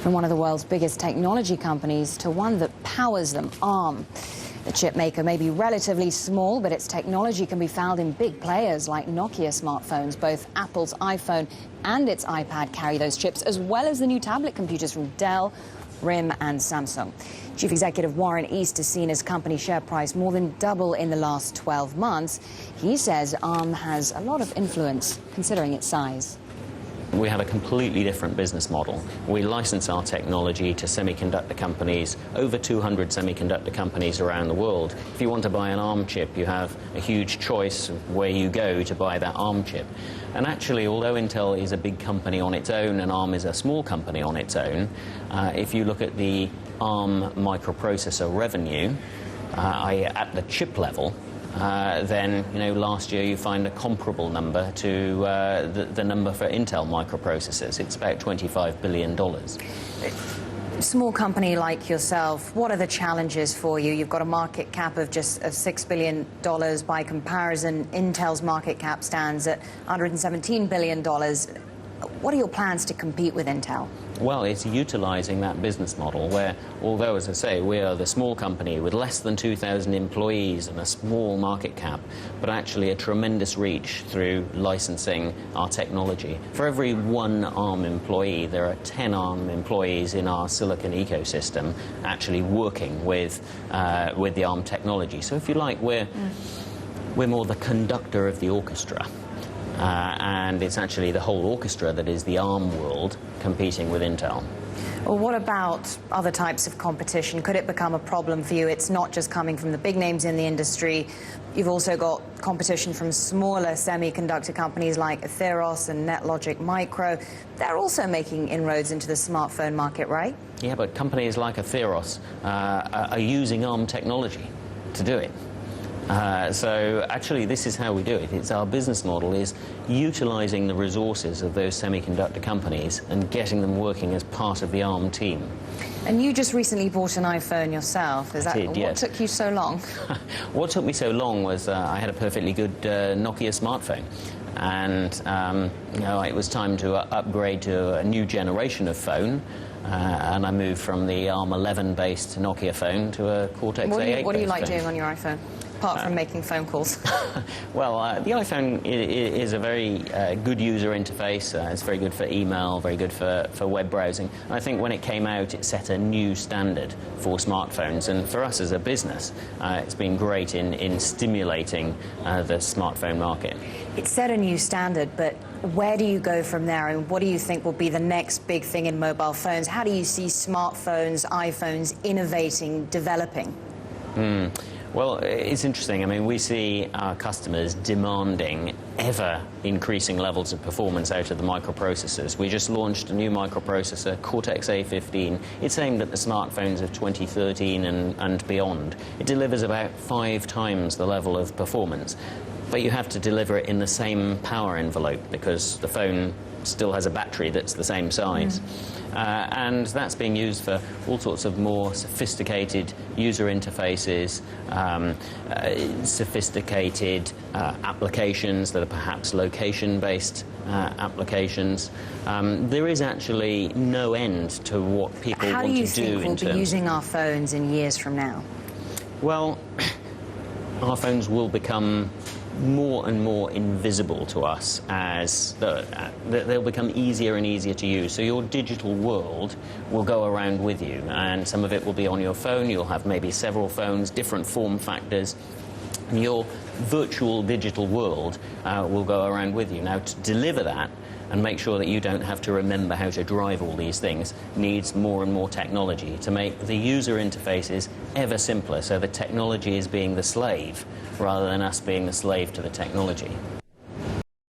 From one of the world's biggest technology companies to one that powers them, ARM. The chip maker may be relatively small, but its technology can be found in big players like Nokia smartphones. Both Apple's iPhone and its iPad carry those chips, as well as the new tablet computers from Dell, RIM and Samsung. Chief Executive Warren East has seen his company share price more than double in the last 12 months. He says ARM has a lot of influence, considering its size. We have a completely different business model. We license our technology to semiconductor companies, over 200 semiconductor companies around the world. If you want to buy an ARM chip, you have a huge choice of where you go to buy that ARM chip. And actually, although Intel is a big company on its own and ARM is a small company on its own, if you look at the ARM microprocessor revenue at the chip level, then, last year you find a comparable number to the number for Intel microprocessors. It's about $25 billion. Small company like yourself, what are the challenges for you? You've got a market cap of just $6 billion. By comparison, Intel's market cap stands at $117 billion. What are your plans to compete with Intel? Well, it's utilizing that business model where, although, as I say, we are the small company with less than 2,000 employees and a small market cap, but actually a tremendous reach through licensing our technology. For every one ARM employee, there are 10 ARM employees in our silicon ecosystem actually working with the ARM technology. So if you like, we're more the conductor of the orchestra. And it's actually the whole orchestra that is the ARM world competing with Intel. Well, what about other types of competition? Could it become a problem for you? It's not just coming from the big names in the industry. You've also got competition from smaller semiconductor companies like Atheros and NetLogic Micro. They're also making inroads into the smartphone market, right? Yeah, but companies like Atheros are using ARM technology to do it. So actually, this is how we do it. It's our business model is utilizing the resources of those semiconductor companies and getting them working as part of the ARM team. And you just recently bought an iPhone yourself. I did, yes. What took you so long? What took me so long was I had a perfectly good Nokia smartphone. And, it was time to upgrade to a new generation of phone. And I moved from the ARM 11-based Nokia phone to a Cortex A8-based What do you like phone. doing on your iPhone, apart from making phone calls? Well, the iPhone is a very good user interface. It's very good for email, very good for web browsing. And I think when it came out, it set a new standard for smartphones. And for us as a business, it's been great in stimulating the smartphone market. It set a new standard, but where do you go from there? And what do you think will be the next big thing in mobile phones? How do you see smartphones, iPhones innovating, developing? Well, it's interesting. I mean, we see our customers demanding ever-increasing levels of performance out of the microprocessors. We just launched a new microprocessor, Cortex A15. It's aimed at the smartphones of 2013 and beyond. It delivers about 5 times the level of performance. But you have to deliver it in the same power envelope because the phone still has a battery that's the same size. And that's being used for all sorts of more sophisticated user interfaces, sophisticated applications that are perhaps location-based applications. There is actually no end to what people want to do. How do you think we'll be using our phones in years from now? Well, our phones will become more and more invisible to us as they'll become easier and easier to use. So your digital world will go around with you, and some of it will be on your phone. You'll have maybe several phones, different form factors. And your virtual digital world will go around with you. Now, to deliver that and make sure that you don't have to remember how to drive all these things needs more and more technology to make the user interfaces ever simpler, so the technology is being the slave rather than us being the slave to the technology.